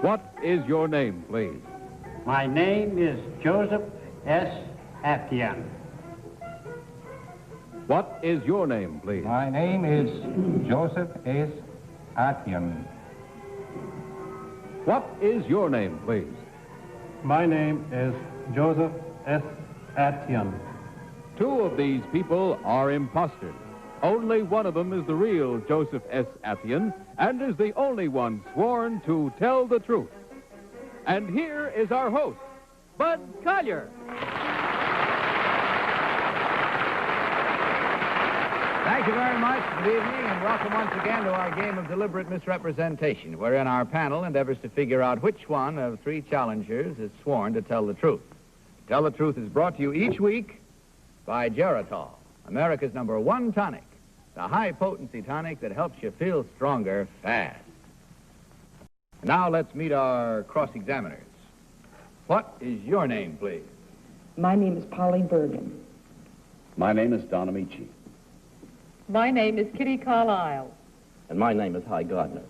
What is your name, please? My name is Joseph S. Atian. What is your name, please? My name is Joseph S. Atian. What is your name, please? My name is Joseph S. Atian. Two of these people are imposters. Only one of them is the real Joseph S. Atian and is the only one sworn to tell the truth. And here is our host, Bud Collier. Thank you very much. Good evening, and welcome once again to our game of deliberate misrepresentation, wherein our panel endeavors to figure out which one of three challengers is sworn to tell the truth. Tell the Truth is brought to you each week by Geritol, America's #1 tonic, the high-potency tonic that helps you feel stronger fast. Now let's meet our cross-examiners. What is your name, please? My name is Polly Bergen. My name is Don Amici. My name is Kitty Carlisle. And my name is Hy Gardner.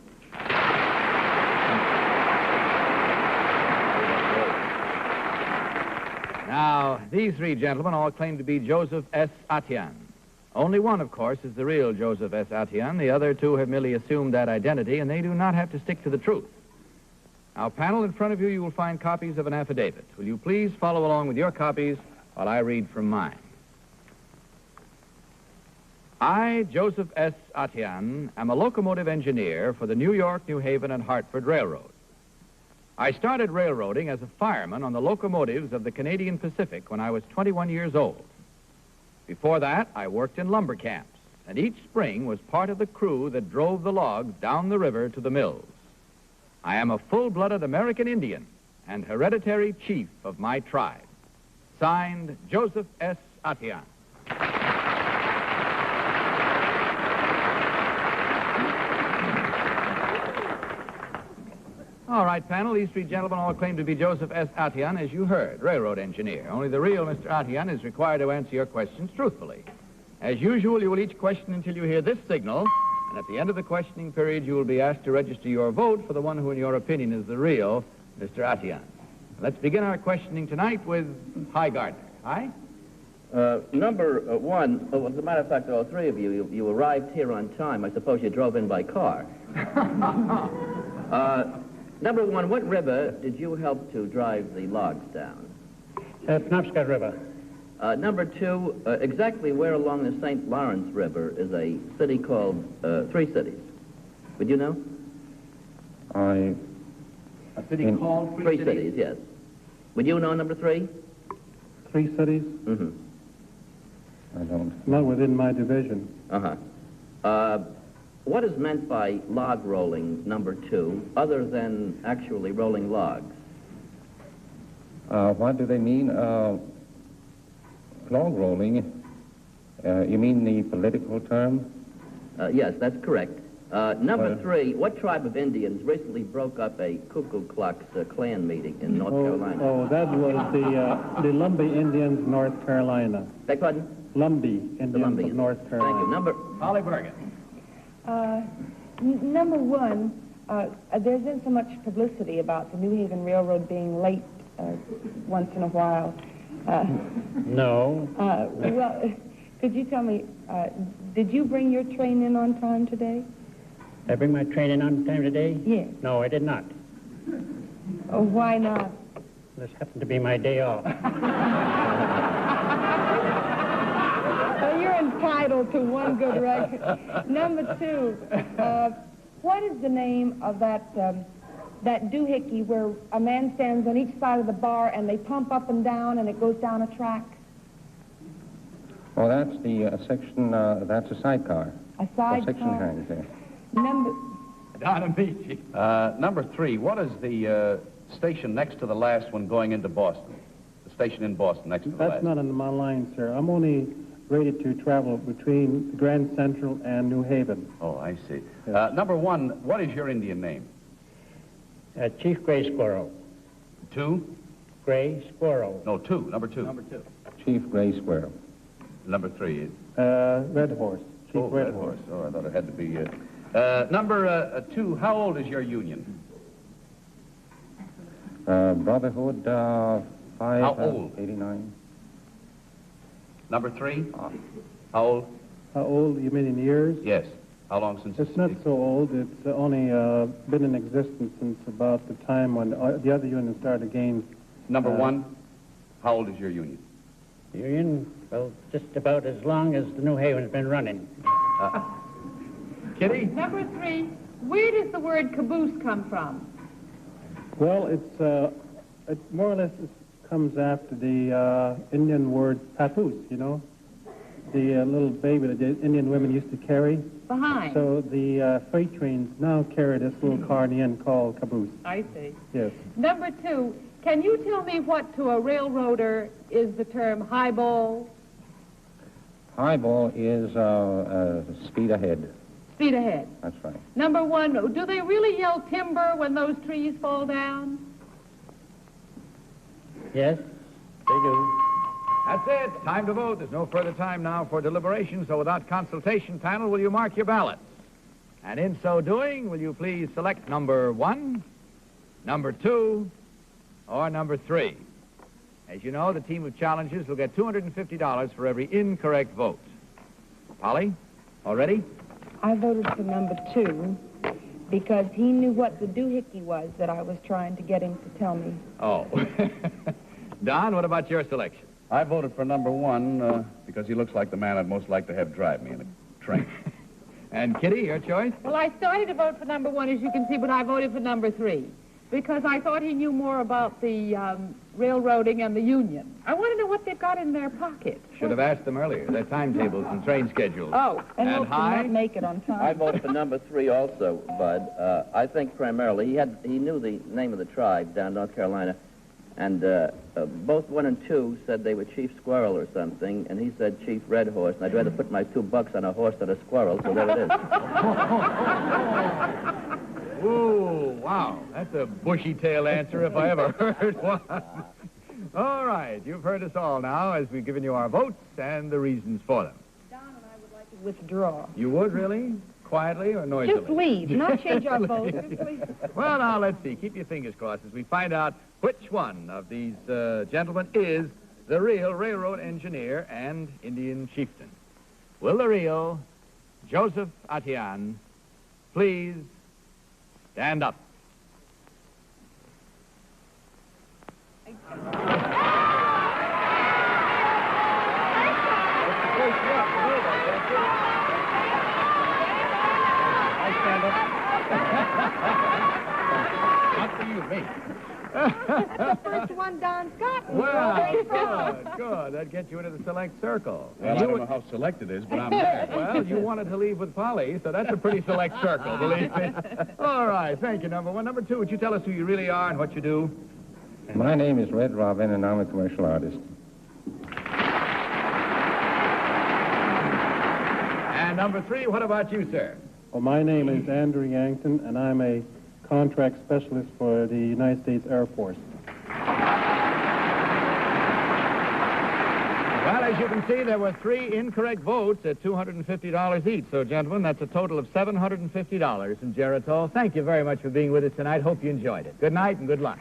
Now, these three gentlemen all claim to be Joseph S. Atian. Only one, of course, is the real Joseph S. Atian. The other two have merely assumed that identity, and they do not have to stick to the truth. Now, panel, in front of you will find copies of an affidavit. Will you please follow along with your copies while I read from mine? I, Joseph S. Atian, am a locomotive engineer for the New York, New Haven, and Hartford Railroad. I started railroading as a fireman on the locomotives of the Canadian Pacific when I was 21 years old. Before that, I worked in lumber camps, and each spring was part of the crew that drove the logs down the river to the mills. I am a full-blooded American Indian and hereditary chief of my tribe. Signed, Joseph S. Atian. All right, panel, these three gentlemen all claim to be Joseph S. Atian, as you heard, railroad engineer. Only the real Mr. Atian is required to answer your questions truthfully. As usual, you will each question until you hear this signal, and at the end of the questioning period, you will be asked to register your vote for the one who, in your opinion, is the real Mr. Atian. Let's begin our questioning tonight with Hy Gardner. Hy? Number one, as a matter of fact, all three of you arrived here on time. I suppose you drove in by car. Number one, what river did you help to drive the logs down? Penobscot River. Number two, exactly where along the St. Lawrence River is a city called Three Cities? Would you know? A city called Three Cities, yes. Would you know number three? Three cities? Mm-hmm. I don't. Not within my division. Uh-huh. What is meant by log rolling, number two, other than actually rolling logs? What do they mean? Log rolling. You mean the political term? Yes, that's correct. Number three, what tribe of Indians recently broke up a Ku Klux Klan meeting in North Carolina? Oh, that was the Lumbee Indians, North Carolina. Beg pardon? Lumbee Indians of North Carolina. Thank you. Number... Polly Bergen. Number one, there's been so much publicity about the New Haven Railroad being late once in a while. No. Well, could you tell me, did you bring your train in on time today? Did I bring my train in on time today? Yes. No, I did not. Oh, why not? This happened to be my day off. Well, you're entitled to one good record. Number two, what is the name of that doohickey where a man stands on each side of the bar and they pump up and down and it goes down a track? Oh, that's the section, that's a sidecar. A sidecar? Section hangs there. Don Amici. Number three, what is the station next to the last one going into Boston? The station in Boston next to the last. That's not on my line, sir. I'm only rated to travel between Grand Central and New Haven. Oh, I see. Yes. Number one, what is your Indian name? Chief Gray Squirrel. Two? Gray Squirrel. No, two. Number two. Number two. Chief Gray Squirrel. Number three. Red Horse. Chief Red Horse. Oh, I thought it had to be... number two, how old is your union? Brotherhood, 5, How old? 89. Number 3? How old? How old, you mean in years? Yes. How long since It's not so old. It's only been in existence since about the time when the other union started again. Number 1, how old is your union? Union, well, just about as long as the New Haven's been running. Kitty? Number 3, where does the word caboose come from? Well, it more or less comes after the Indian word papoose, you know, the little baby that the Indian women used to carry. Behind. So the freight trains now carry this little car in the end called caboose. I see. Yes. Number 2, can you tell me what to a railroader is the term highball? Highball is speed ahead. Speed ahead. That's right. Number 1, do they really yell timber when those trees fall down? Yes, they do. That's it. Time to vote. There's no further time now for deliberation, so without consultation, panel, will you mark your ballots? And in so doing, will you please select number 1, number 2, or number 3? As you know, the team of challengers will get $250 for every incorrect vote. Polly, all ready? I voted for number 2 because he knew what the doohickey was that I was trying to get him to tell me. Oh. Don, what about your selection? I voted for number 1 because he looks like the man I'd most like to have drive me in a train. And Kitty, your choice? Well, I started to vote for number 1, as you can see, but I voted for number 3 because I thought he knew more about the railroading and the union. I want to know what they've got in their pocket. Should have asked them earlier. Their timetables and train schedules. Oh, and hope to High? not make it on time. I voted for number 3 also, Bud. I think primarily he knew the name of the tribe down North Carolina, and both 1 and 2 said they were Chief Squirrel or something, and he said Chief Red Horse, and I'd rather put my $2 on a horse than a squirrel, so there it is. Ooh, wow. That's a bushy-tail answer if I ever heard one. All right, you've heard us all now as we've given you our votes and the reasons for them. Don and I would like to withdraw. You would, really? Quietly or noisily? Just leave, not change our vote. Just leave. Well, now, let's see. Keep your fingers crossed as we find out which one of these gentlemen is the real railroad engineer and Indian chieftain. Will the real Joseph Atian please stand up? Not for you, me. That's the first one Don's gotten. Well, good. That'd get you into the select circle. Well, I don't know how select it is, but I'm there. Well, you wanted to leave with Polly, so that's a pretty select circle, believe me. All right, thank you, number 1. Number 2, would you tell us who you really are and what you do? My name is Red Robin, and I'm a commercial artist. And number 3, what about you, sir? Well, my name is Andrew Yankton, and I'm a contract specialist for the United States Air Force. Well, as you can see, there were 3 incorrect votes at $250 each. So, gentlemen, that's a total of $750 in Geritol. Thank you very much for being with us tonight. Hope you enjoyed it. Good night and good luck.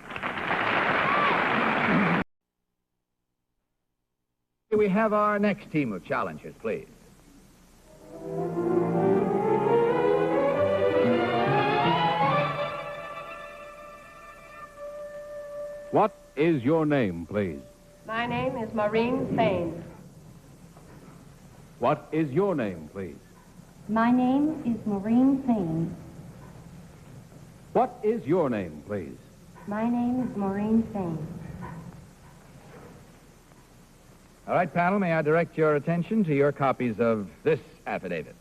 We have our next team of challengers, please. What is your name, please? My name is Maureen Fain. What is your name, please? My name is Maureen Fain. What is your name, please? My name is Maureen Fain. All right, panel, may I direct your attention to your copies of this affidavit.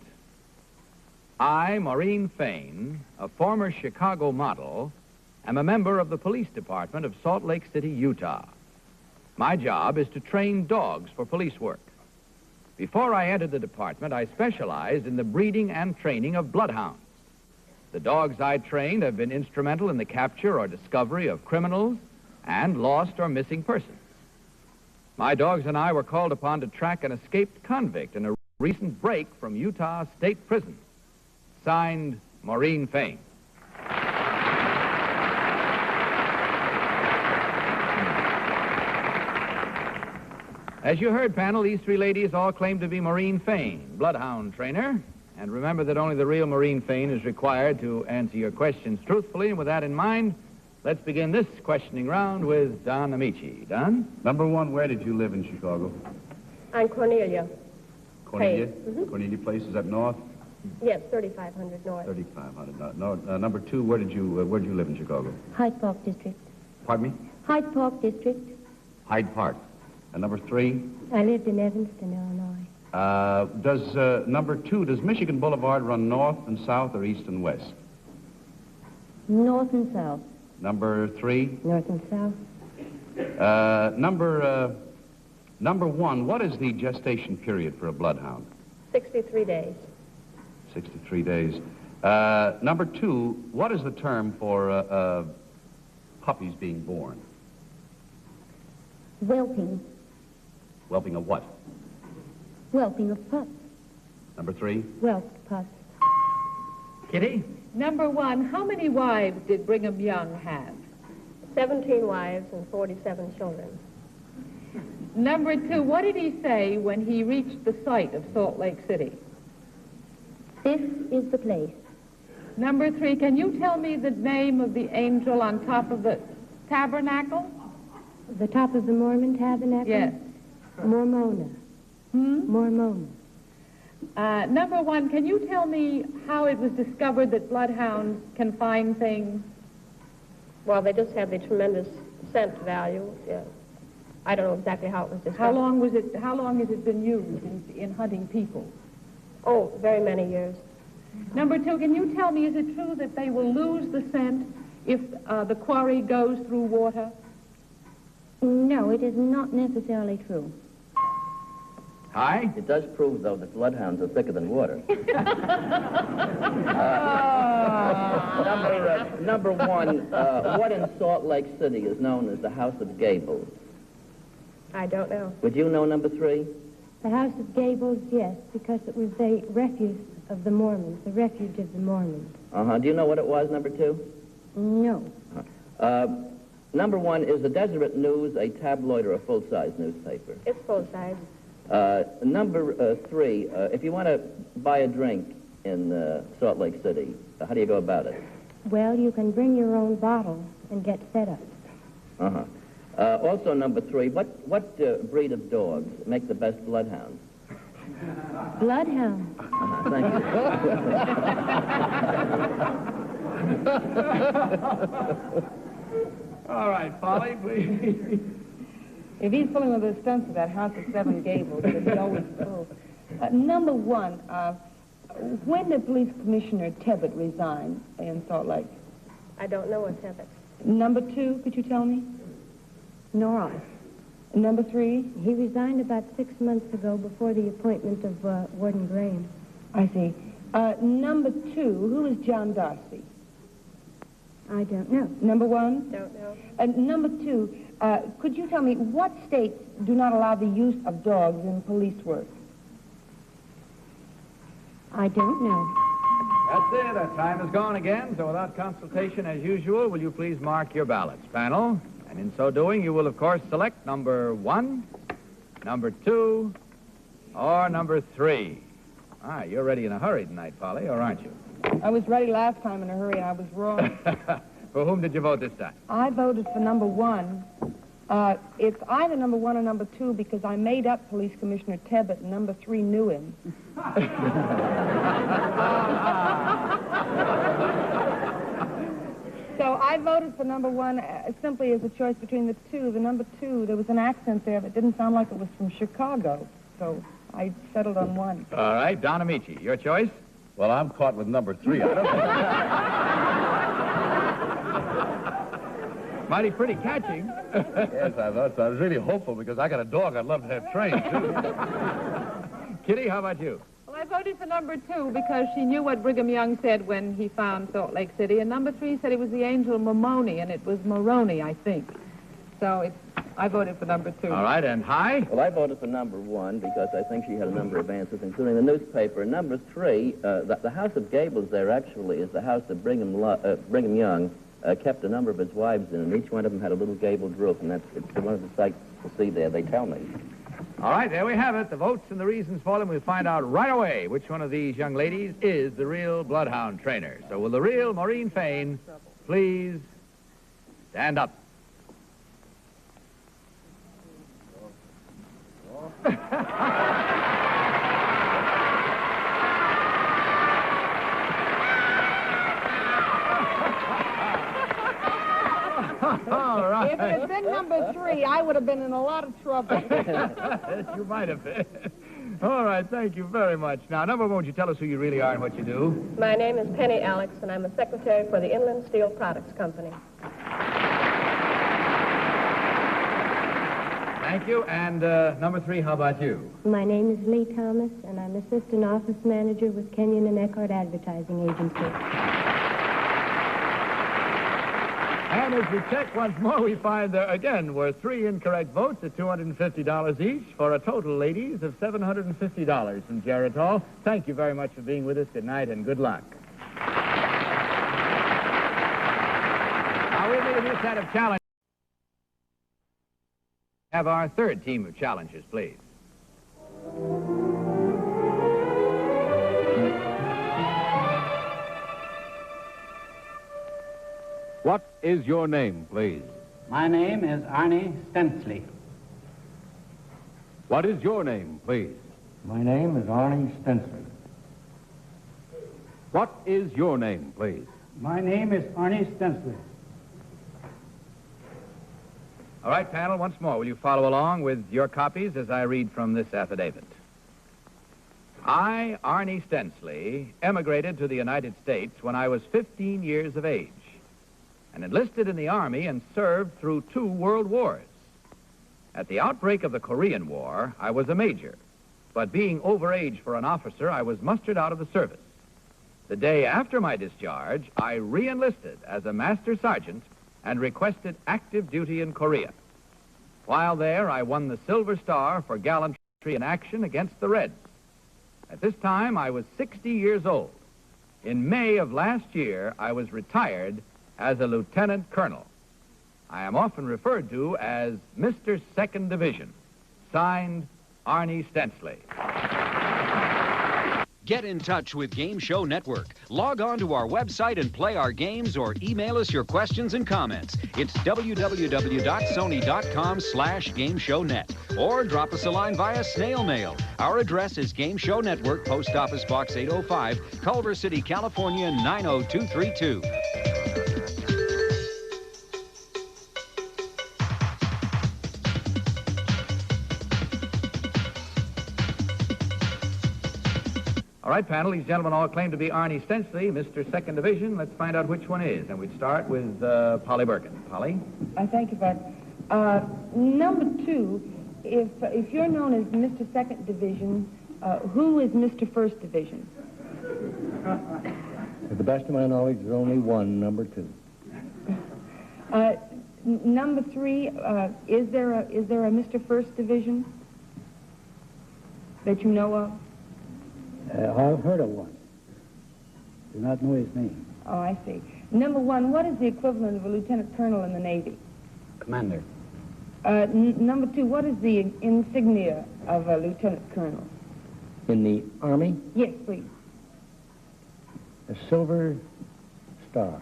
I, Maureen Fain, a former Chicago model, am a member of the police department of Salt Lake City, Utah. My job is to train dogs for police work. Before I entered the department, I specialized in the breeding and training of bloodhounds. The dogs I trained have been instrumental in the capture or discovery of criminals and lost or missing persons. My dogs and I were called upon to track an escaped convict in a recent break from Utah State Prison. Signed, Maureen Fain. As you heard, panel, these three ladies all claim to be Maureen Fain, bloodhound trainer. And remember that only the real Maureen Fain is required to answer your questions truthfully. And with that in mind, let's begin this questioning round with Don Amici. Don? Number one, where did you live in Chicago? I'm Cornelia. Cornelia? Mhm. Cornelia Place, is that north? Yes, 3500 North. 3500. No, number two, where did you live in Chicago? Hyde Park District. Pardon me? Hyde Park District. Hyde Park. And number three? I lived in Evanston, Illinois. Does number two, does Michigan Boulevard run north and south or east and west? North and south. Number three? North and south. Number one, what is the gestation period for a bloodhound? 63 days. 63 days. Number two, what is the term for puppies being born? Whelping. Whelping of what? Whelping of pups. Number three? Whelped pups. Kitty? Number one, how many wives did Brigham Young have? 17 wives and 47 children. Number two, what did he say when he reached the site of Salt Lake City? This is the place. Number three, can you tell me the name of the angel on top of the tabernacle? The top of the Mormon tabernacle? Yes. Mormona. Mormona. Number one, can you tell me how it was discovered that bloodhounds can find things? Well, they just have the tremendous scent value. Yeah. I don't know exactly how it was discovered. How long has it been used in hunting people? Oh, very many years. Number two, can you tell me, is it true that they will lose the scent if the quarry goes through water? No, it is not necessarily true. Hi? It does prove, though, that bloodhounds are thicker than water. Number one, what in Salt Lake City is known as the House of Gables? I don't know. Would you know number three? The House of Gables, yes, because it was the refuge of the Mormons, the refuge of the Mormons. Uh-huh. Do you know what it was, number two? No. Number one, is the Deseret News a tabloid or a full-size newspaper? It's full-size. Number three, if you want to buy a drink in Salt Lake City, how do you go about it? Well, you can bring your own bottle and get set up. Uh-huh. Also, number three, what breed of dogs make the best bloodhounds? Bloodhound. Thank you. All right, Polly, please. If he's pulling one of those stunts of that House of Seven Gables, he's always full. Number one, when did Police Commissioner Tebbett resign in Salt Lake? I don't know what Tebbett. Number two, could you tell me? Nor I. Number three? He resigned about 6 months ago before the appointment of Warden Graham. I see. Number two, who is John Darcy? I don't know. Number one? Don't know. Number two, could you tell me what states do not allow the use of dogs in police work? I don't know. That's it. Our time is gone again. So without consultation, as usual, will you please mark your ballots, panel? And in so doing, you will, of course, select number one, number two, or number three. Ah, you're ready in a hurry tonight, Polly, or aren't you? I was ready last time in a hurry, and I was wrong. For whom did you vote this time? I voted for number one. It's either number one or number two because I made up Police Commissioner Tebbett, and number three knew him. So I voted for number one simply as a choice between the two. The number two, there was an accent there that didn't sound like it was from Chicago, so I settled on one. All right, Don Amici, your choice? Well, I'm caught with number three. I don't think... Mighty pretty catching. Yes, I thought so. I was really hopeful because I got a dog I'd love to have trained, too. Kitty, how about you? Well, I voted for number two because she knew what Brigham Young said when he found Salt Lake City, and number three said it was the angel Mormoni, and it was Moroni, I think. So I voted for number two. All right, and High? Well, I voted for number one because I think she had a number of answers, including the newspaper. Number three, the House of Gables there actually is the house that Brigham Young kept a number of his wives in, and each one of them had a little gabled roof, and it's one of the sights to see there, they tell me. All right, there we have it. The votes and the reasons for them. We'll find out right away which one of these young ladies is the real bloodhound trainer. So will the real Maureen Fain please stand up? All right. If it had been number 3, I would have been in a lot of trouble. You might have been. All right, thank you very much. Now, number 1, would you tell us who you really are and what you do? My name is Penny Alex, and I'm a secretary for the Inland Steel Products Company. Thank you. And number 3, how about you? My name is Lee Thomas, and I'm assistant office manager with Kenyon and Eckhart Advertising Agency. And as we check once more, we find there, again, were 3 incorrect votes at $250 each for a total, ladies, of $750 from Geritol. Thank you very much for being with us. Good night and good luck. Now, we'll make a new set of challenges. Have our 3rd team of challengers, please. What is your name, please? My name is Arnie Stensley. What is your name, please? My name is Arnie Stensley. What is your name, please? My name is Arnie Stensley. All right, panel, once more, will you follow along with your copies as I read from this affidavit? I, Arnie Stensley, emigrated to the United States when I was 15 years of age and enlisted in the Army and served through 2 world wars. At the outbreak of the Korean War, I was a major, but being overage for an officer, I was mustered out of the service. The day after my discharge, I re-enlisted as a master sergeant and requested active duty in Korea. While there, I won the Silver Star for gallantry in action against the Reds. At this time, I was 60 years old. In May of last year, I was retired as a lieutenant colonel. I am often referred to as Mr. Second Division. Signed, Arnie Stensley. Get in touch with Game Show Network. Log on to our website and play our games or email us your questions and comments. It's www.sony.com/GameShowNet. Or drop us a line via snail mail. Our address is Game Show Network, Post Office Box 805, Culver City, California, 90232. All right, panel, these gentlemen all claim to be Arnie Stensley, Mr. Second Division. Let's find out which one is. And we'd start with Polly Birkin. Polly? Thank you, Bud. Number 2, if you're known as Mr. Second Division, who is Mr. First Division? To the best of my knowledge, there's only one number 2. Number 3, is there a Mr. First Division that you know of? I've heard of one. Do not know his name. Oh, I see. Number 1, what is the equivalent of a lieutenant colonel in the Navy? Commander. Number 2, what is the insignia of a lieutenant colonel? In the Army, Yes, please. a Silver Star.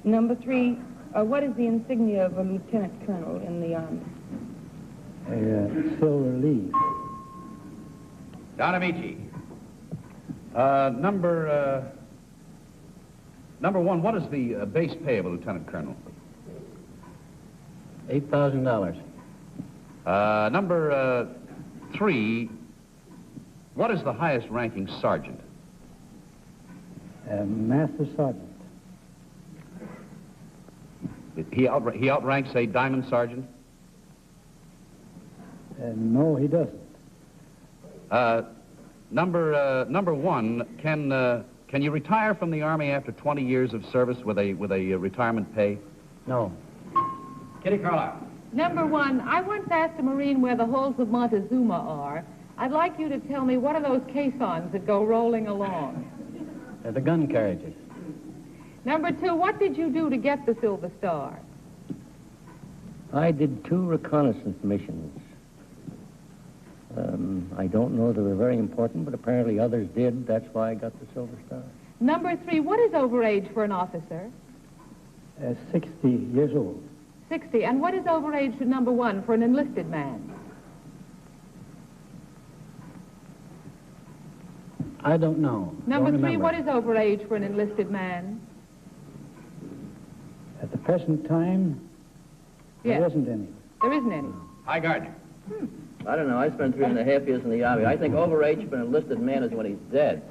Number 3, what is the insignia of a lieutenant colonel in the Army? A silver leaf. Don Amici. Number 1, what is the base pay of a lieutenant colonel? $8,000. Number 3, what is the highest ranking sergeant? Master Sergeant. He outranks a diamond sergeant? No, he doesn't. Number 1, can you retire from the Army after 20 years of service with a retirement pay? No. Kitty Carlisle. Number 1, I once asked a Marine where the halls of Montezuma are. I'd like you to tell me what are those caissons that go rolling along? The gun carriages. Number 2, what did you do to get the Silver Star? I did 2 reconnaissance missions. I don't know. They were very important, but apparently others did. That's why I got the Silver Star. Number 3, what is overage for an officer? 60 years old. 60. And what is overage to number 1 for an enlisted man? I don't know. Number Don't 3, remember. what is overage for an enlisted man? At the present time, Yes. there isn't any. There isn't any. Hi, Gardner. I don't know. I spent 3.5 years in the Army. I think overage for an enlisted man is when he's dead.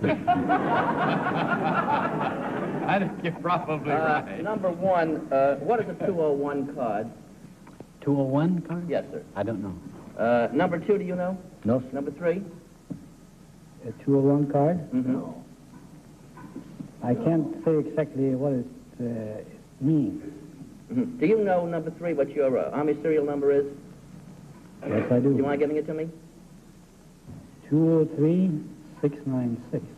I think you're probably right. Number 1, what is a 201 card? 201 card? Yes, sir. I don't know. Number 2, do you know? No, sir. Number 3? A 201 card? Mm-hmm. I can't say exactly what it means. Mm-hmm. Do you know, number 3, what your Army serial number is? Yes, I do. Do you mind giving it to me? 203-696.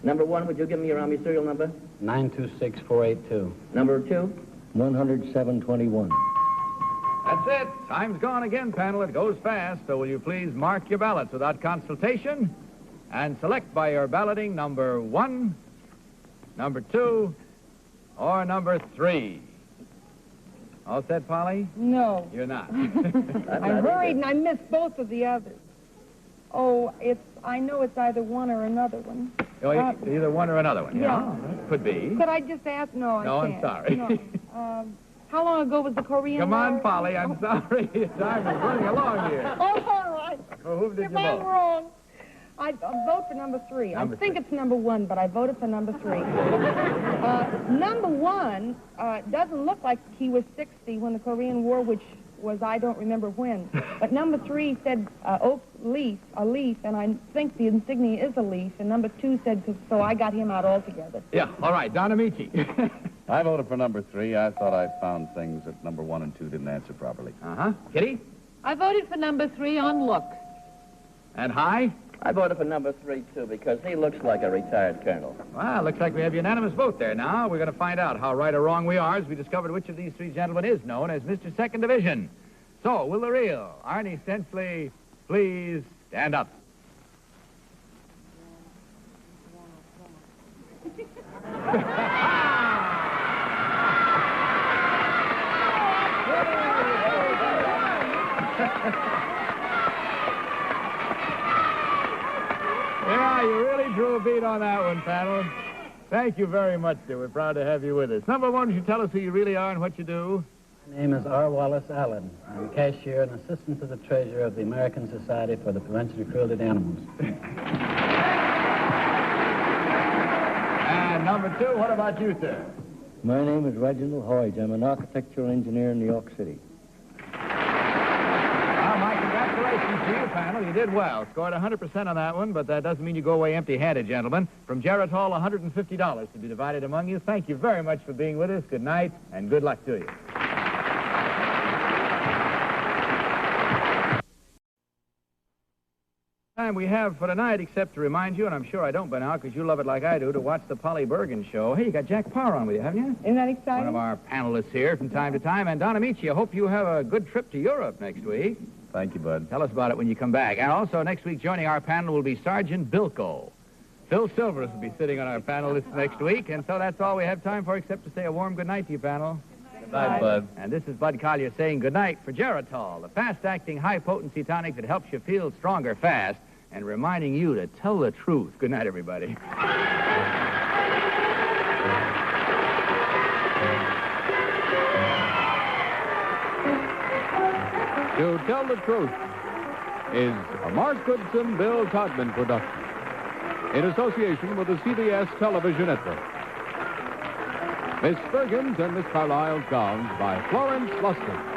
Number 1, would you give me your Army serial number? 926482. Number 2? 10721. That's it. Time's gone again, panel. It goes fast, so will you please mark your ballots without consultation and select by your balloting number 1, number 2, or number 3. All set, Polly? No. You're not. I hurried and I missed both of the others. Oh, I know it's either one or another one. Oh, either one or another one. Yeah. Could be. Could I just ask? No, I No, I'm can't. sorry. No. How long ago was the Korean Come on, War? Polly. I'm sorry. Time is running along here. Oh, all right. Well, who did If you I'm vote? wrong, I vote for number 3. Number I think 3. it's number 1, but I voted for number 3. Number 1 doesn't look like he was 60 when the Korean War, which was I don't remember when. But number 3 said oak leaf, a leaf, and I think the insignia is a leaf. And number 2 said, so I got him out altogether. Yeah, all right. Don Amici. I voted for number 3. I thought I found things that number 1 and 2 didn't answer properly. Uh-huh. Kitty? I voted for number 3 on looks. And High? I voted for number 3, too, because he looks like a retired colonel. Well, looks like we have unanimous vote there now. We're going to find out how right or wrong we are as we discovered which of these 3 gentlemen is known as Mr. Second Division. So, will the real Arnie Sensley please stand up? Yeah, you really drew a beat on that one, panel. Thank you very much, dear. We're proud to have you with us. Number 1, would you tell us who you really are and what you do? My name is R. Wallace Allen. I'm cashier and assistant to the treasurer of the American Society for the Prevention of Cruelty to Animals. And number 2, what about you, sir? My name is Reginald Hoyge. I'm an architectural engineer in New York City. Well, my congratulations to you, panel. You did well. Scored 100% on that one, but that doesn't mean you go away empty-handed, gentlemen. From Geritol, $150 to be divided among you. Thank you very much for being with us. Good night, and good luck to you. Time we have for tonight, except to remind you, and I'm sure I don't by now because you love it like I do, to watch the Polly Bergen show. Hey, you got Jack Parr on with you, haven't you? Isn't that exciting? One of our panelists here from time to time. And Don Amici, I hope you have a good trip to Europe next week. Thank you, Bud. Tell us about it when you come back. And also, next week, joining our panel will be Sergeant Bilko. Phil Silvers will be sitting on our panel list next week. And so that's all we have time for, except to say a warm good night to you, panel. Good night, Bud. And this is Bud Collier saying good night for Geritol, the fast-acting, high-potency tonic that helps you feel stronger fast and reminding you to tell the truth. Good night, everybody. To Tell the Truth is a Mark Goodson, Bill Todman production in association with the CBS television network. Miss Bergen's and Miss Carlyle's gowns by Florence Lustig.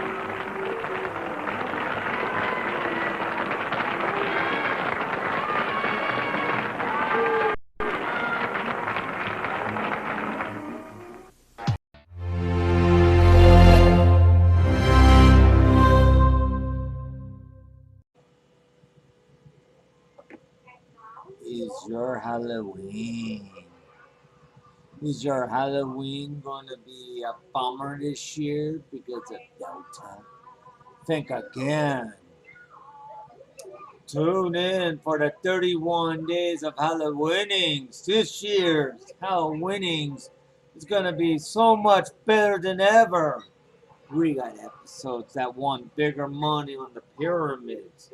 Is your Halloween? Is your Halloween going to be a bummer this year because of Delta? Think again. Tune in for the 31 days of Halloweenings. This year's Halloweenings is going to be so much better than ever. We got episodes that won bigger money on the pyramids.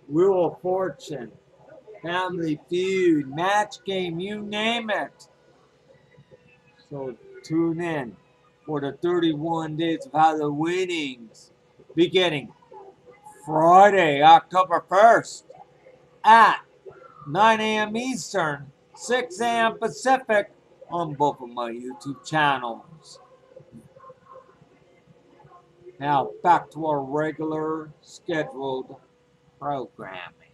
Wheel of Fortune, Family Feud, Match Game, you name it. So tune in for the 31 days of Halloweenings beginning Friday, October 1st at 9 a.m. Eastern, 6 a.m. Pacific on both of my YouTube channels. Now back to our regular scheduled programming.